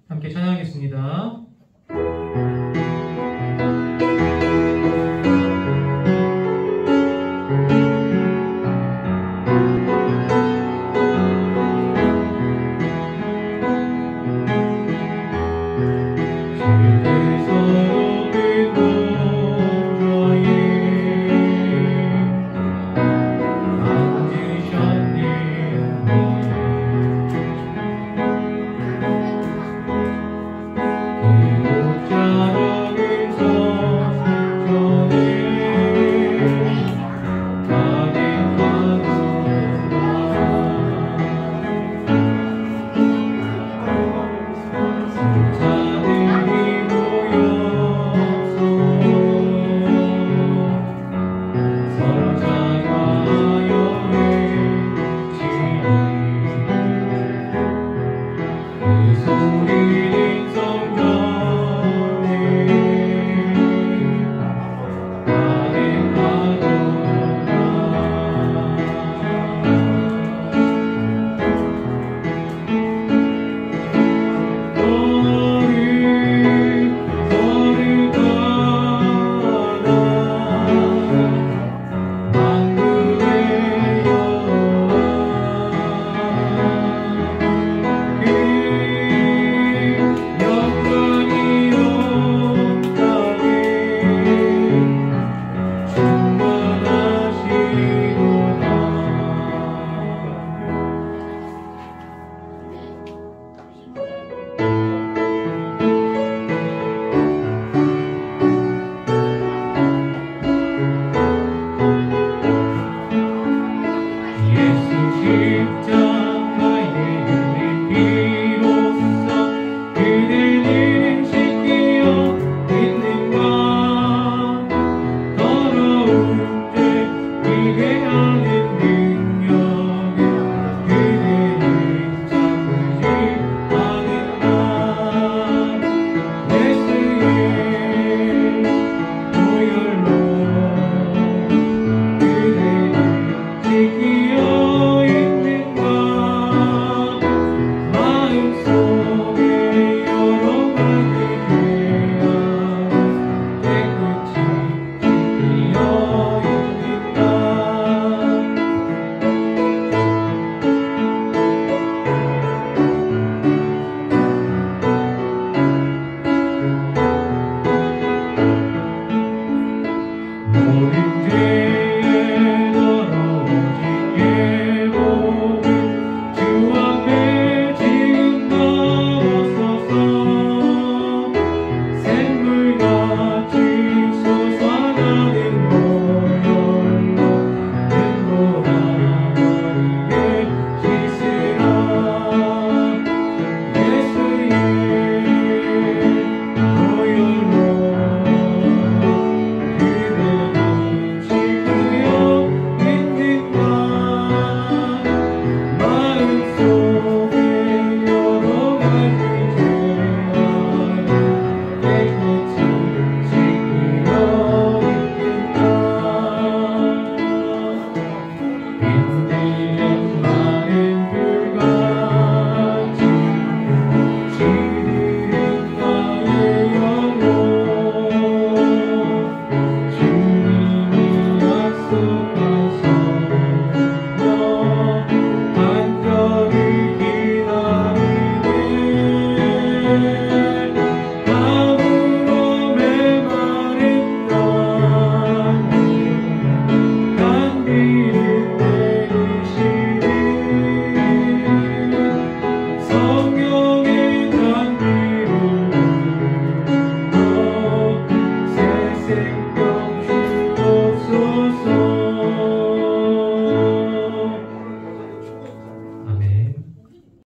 함께 찬양하겠습니다.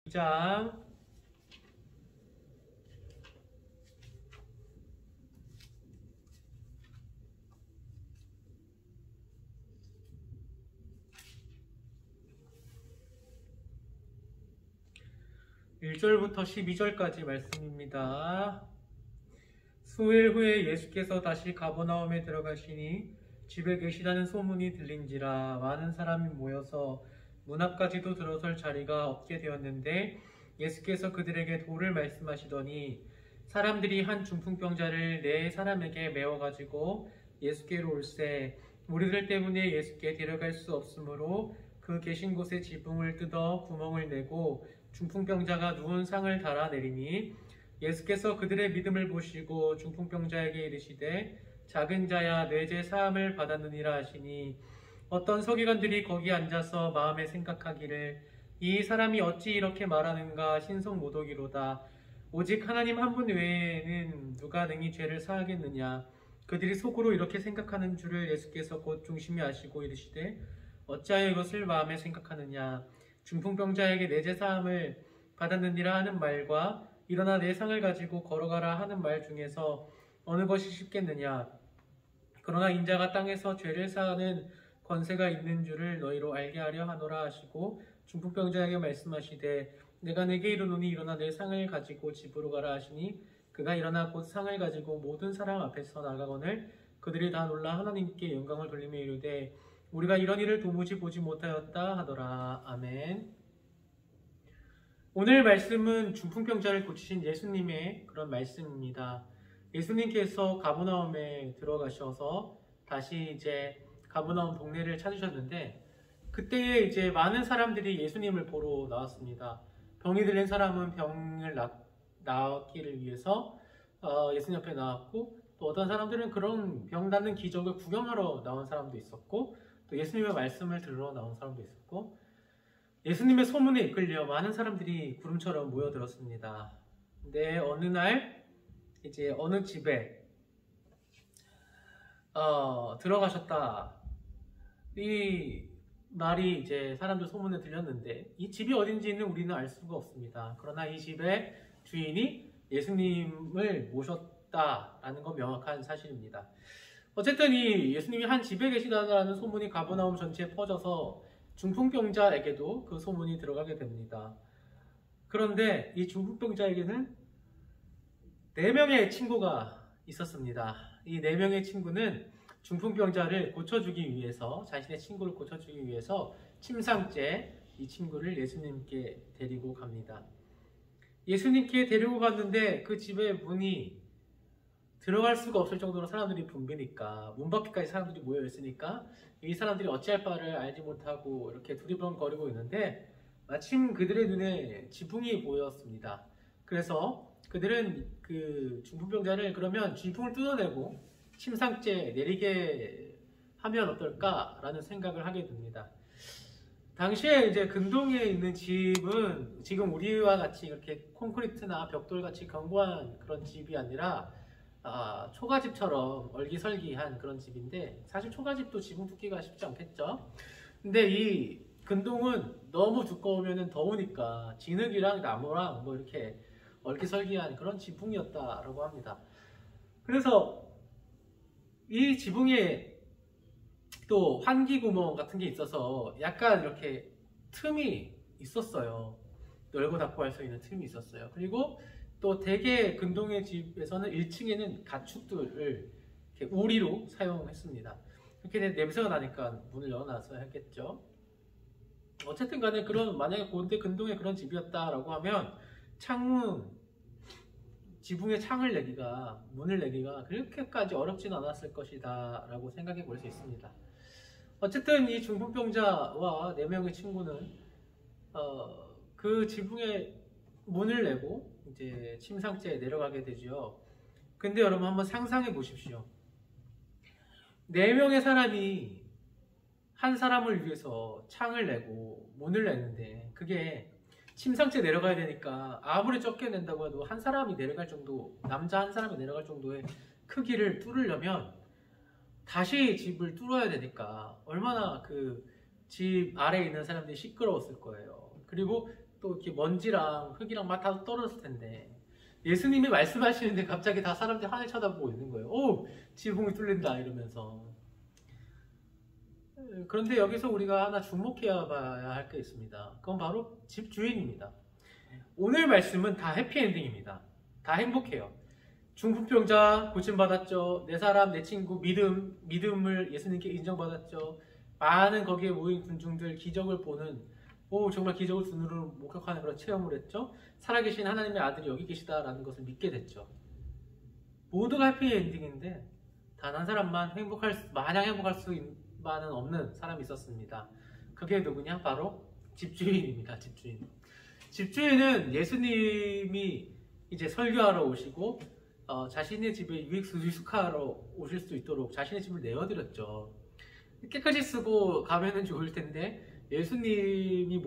장 1절부터 12절까지 말씀입니다. 수일 후에 예수께서 다시 가버나움에 들어가시니 집에 계시다는 소문이 들린지라 많은 사람이 모여서 문 앞까지도 들어설 자리가 없게 되었는데 예수께서 그들에게 도를 말씀하시더니 사람들이 한 중풍병자를 네 사람에게 메워가지고 예수께로 올세 무리들 때문에 예수께 데려갈 수 없으므로 그 계신 곳에 지붕을 뜯어 구멍을 내고 중풍병자가 누운 상을 달아내리니 예수께서 그들의 믿음을 보시고 중풍병자에게 이르시되 작은 자야 내 죄 사함을 받았느니라 하시니 어떤 서기관들이 거기 앉아서 마음에 생각하기를 이 사람이 어찌 이렇게 말하는가 신성모독이로다. 오직 하나님 한 분 외에는 누가 능히 죄를 사하겠느냐. 그들이 속으로 이렇게 생각하는 줄을 예수께서 곧 중심히 아시고 이르시되 어찌하여 이것을 마음에 생각하느냐. 중풍병자에게 내 죄 사함을 받았느니라 하는 말과 일어나 내 상을 가지고 걸어가라 하는 말 중에서 어느 것이 쉽겠느냐. 그러나 인자가 땅에서 죄를 사하는 권세가 있는 줄을 너희로 알게 하려 하노라 하시고 중풍병자에게 말씀하시되 내가 내게 이르노니 일어나 내 상을 가지고 집으로 가라 하시니 그가 일어나 곧 상을 가지고 모든 사람 앞에서 나가거늘 그들이 다 놀라 하나님께 영광을 돌리며 이르되 우리가 이런 일을 도무지 보지 못하였다 하더라. 아멘. 오늘 말씀은 중풍병자를 고치신 예수님의 그런 말씀입니다. 예수님께서 가버나움에 들어가셔서 다시 이제 가버나움 동네를 찾으셨는데 그때에 이제 많은 사람들이 예수님을 보러 나왔습니다. 병이 들린 사람은 병을 낫기를 위해서 예수님 옆에 나왔고 또 어떤 사람들은 그런 병 낫는 기적을 구경하러 나온 사람도 있었고 또 예수님의 말씀을 들으러 나온 사람도 있었고 예수님의 소문에 이끌려 많은 사람들이 구름처럼 모여들었습니다. 근데 어느 날 이제 어느 집에 들어가셨다. 이 말이 이제 사람들 소문에 들렸는데 이 집이 어딘지는 우리는 알 수가 없습니다. 그러나 이 집의 주인이 예수님을 모셨다라는 건 명확한 사실입니다. 어쨌든 이 예수님이 한 집에 계시다는 소문이 가버나움 전체에 퍼져서 중풍병자에게도 그 소문이 들어가게 됩니다. 그런데 이 중풍병자에게는 4명의 친구가 있었습니다. 이 4명의 친구는 중풍병자를 고쳐주기 위해서 자신의 친구를 고쳐주기 위해서 침상째 이 친구를 예수님께 데리고 갑니다. 예수님께 데리고 갔는데 그 집의 문이 들어갈 수가 없을 정도로 사람들이 붐비니까 문 밖에까지 사람들이 모여 있으니까 이 사람들이 어찌할 바를 알지 못하고 이렇게 두리번거리고 있는데 마침 그들의 눈에 지붕이 보였습니다. 그래서 그들은 그 중풍병자를 그러면 지붕을 뜯어내고 침상째 내리게 하면 어떨까라는 생각을 하게 됩니다. 당시에 이제 근동에 있는 집은 지금 우리와 같이 이렇게 콘크리트나 벽돌같이 견고한 그런 집이 아니라 초가집처럼 얼기설기한 그런 집인데 사실 초가집도 지붕 뜯기가 쉽지 않겠죠. 근데 이 근동은 너무 두꺼우면 더우니까 진흙이랑 나무랑 뭐 이렇게 얼기설기한 그런 지붕이었다라고 합니다. 그래서 이 지붕에 또 환기구멍 같은 게 있어서 약간 이렇게 틈이 있었어요. 열고 닫고 할 수 있는 틈이 있었어요. 그리고 또 대개 근동의 집에서는 1층에는 가축들을 이렇게 우리로 사용했습니다. 이렇게 냄새가 나니까 문을 열어놨어야 했겠죠. 어쨌든 간에 만약에 근동에 그런 집이었다라고 하면 창문, 지붕에 창을 내기가, 문을 내기가 그렇게까지 어렵진 않았을 것이다 라고 생각해 볼 수 있습니다. 어쨌든 이 중풍병자와 4명의 친구는 그 지붕에 문을 내고 이제 침상째에 내려가게 되죠. 근데 여러분 한번 상상해 보십시오. 4명의 사람이 한 사람을 위해서 창을 내고 문을 내는데 그게 침상째 내려가야 되니까 아무리 적게 낸다고 해도 한 사람이 내려갈 정도, 남자 한 사람이 내려갈 정도의 크기를 뚫으려면 다시 집을 뚫어야 되니까 얼마나 그 집 아래에 있는 사람들이 시끄러웠을 거예요. 그리고 또 이렇게 먼지랑 흙이랑 막 다 떨어졌을 텐데 예수님이 말씀하시는데 갑자기 다 사람들이 하늘 쳐다보고 있는 거예요. 오! 지붕이 뚫린다 이러면서. 그런데 여기서 우리가 하나 주목해야 봐야 할 게 있습니다. 그건 바로 집 주인입니다. 오늘 말씀은 다 해피엔딩입니다. 다 행복해요. 중풍병자 고침받았죠. 내 사람, 내 친구 믿음을 예수님께 인정받았죠. 많은 거기에 모인 군중들 기적을 보는 오, 정말 기적을 두 눈으로 목격하는 그런 체험을 했죠. 살아계신 하나님의 아들이 여기 계시다라는 것을 믿게 됐죠. 모두가 해피엔딩인데 단 한 사람만 마냥 행복할 수만은 없는 사람이 있었습니다. 그게 누구냐? 바로 집주인입니다. 집주인. 집주인은 예수님이 이제 설교하러 오시고 자신의 집에 유익수수하러 오실 수 있도록 자신의 집을 내어드렸죠. 깨끗이 쓰고 가면은 좋을 텐데 예수님이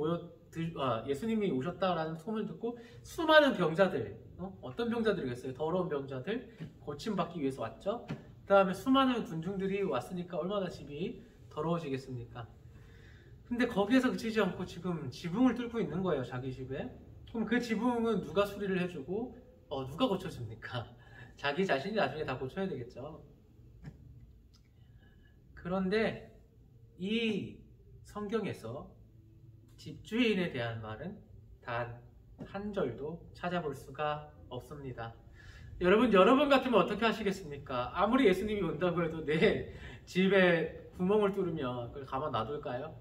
오셨다라는 소문을 듣고 수많은 병자들, 어떤 병자들이겠어요? 더러운 병자들 고침받기 위해서 왔죠. 그 다음에 수많은 군중들이 왔으니까 얼마나 집이 더러워지겠습니까? 근데 거기에서 그치지 않고 지금 지붕을 뚫고 있는 거예요, 자기 집에. 그럼 그 지붕은 누가 수리를 해주고 누가 고쳐줍니까? 자기 자신이 나중에 다 고쳐야 되겠죠. 그런데 이 성경에서 집주인에 대한 말은 단 한 절도 찾아볼 수가 없습니다. 여러분 같으면 어떻게 하시겠습니까? 아무리 예수님이 온다고 해도 내 집에 구멍을 뚫으면 그걸 가만 놔둘까요?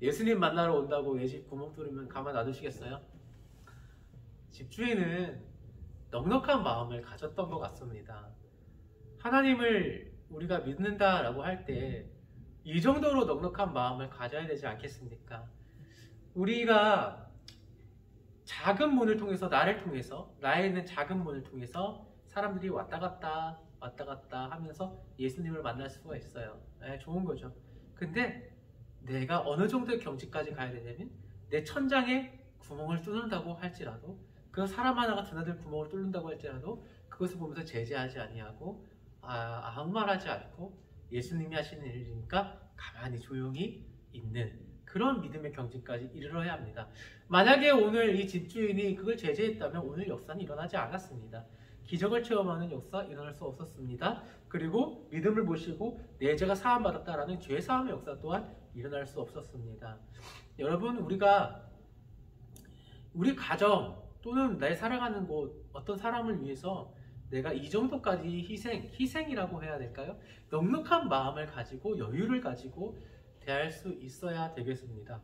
예수님 만나러 온다고 내 집 구멍 뚫으면 가만 놔두시겠어요? 집주인은 넉넉한 마음을 가졌던 것 같습니다. 하나님을 우리가 믿는다라고 할 때 이 정도로 넉넉한 마음을 가져야 되지 않겠습니까? 우리가 작은 문을 통해서 나에 있는 작은 문을 통해서 사람들이 왔다 갔다 하면서 예수님을 만날 수가 있어요. 좋은 거죠. 근데 내가 어느 정도의 경지까지 가야 되냐면 내 천장에 구멍을 뚫는다고 할지라도 그 사람 하나가 드나들 구멍을 뚫는다고 할지라도 그것을 보면서 제재하지 아니하고 아무 말하지 않고 예수님이 하시는 일이니까 가만히 조용히 있는 그런 믿음의 경지까지 이르러야 합니다. 만약에 오늘 이 집주인이 그걸 제재했다면 오늘 역사는 일어나지 않았습니다. 기적을 체험하는 역사 일어날 수 없었습니다. 그리고 믿음을 모시고 내 죄가 사함받았다라는 죄 사함의 역사 또한 일어날 수 없었습니다. 여러분, 우리 가정 또는 내 살아가는 곳 어떤 사람을 위해서 내가 이 정도까지 희생이라고 해야 될까요? 넉넉한 마음을 가지고 여유를 가지고 대할 수 있어야 되겠습니다.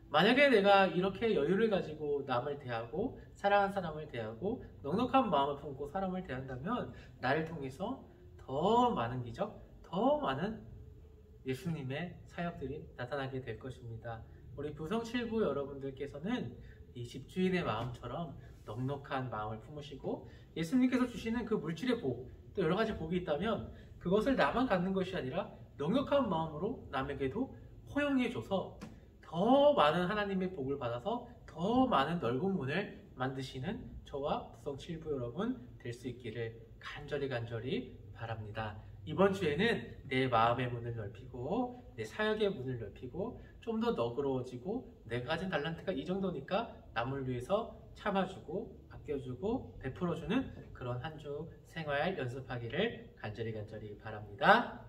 만약에 내가 이렇게 여유를 가지고 남을 대하고 사랑하는 사람을 대하고 넉넉한 마음을 품고 사람을 대한다면 나를 통해서 더 많은 기적, 더 많은 예수님의 사역들이 나타나게 될 것입니다. 우리 부성 7부 여러분들께서는 이 집주인의 마음처럼 넉넉한 마음을 품으시고 예수님께서 주시는 그 물질의 복, 또 여러 가지 복이 있다면 그것을 나만 갖는 것이 아니라 넉넉한 마음으로 남에게도 허용해줘서 더 많은 하나님의 복을 받아서 더 많은 넓은 문을 만드시는 저와 부성 7부 여러분 될 수 있기를 간절히 바랍니다. 이번 주에는 내 마음의 문을 넓히고 내 사역의 문을 넓히고 좀 더 너그러워지고 내가 가진 달란트가 이 정도니까 남을 위해서 참아주고 아껴주고 베풀어주는 그런 한 주 생활 연습하기를 간절히 바랍니다.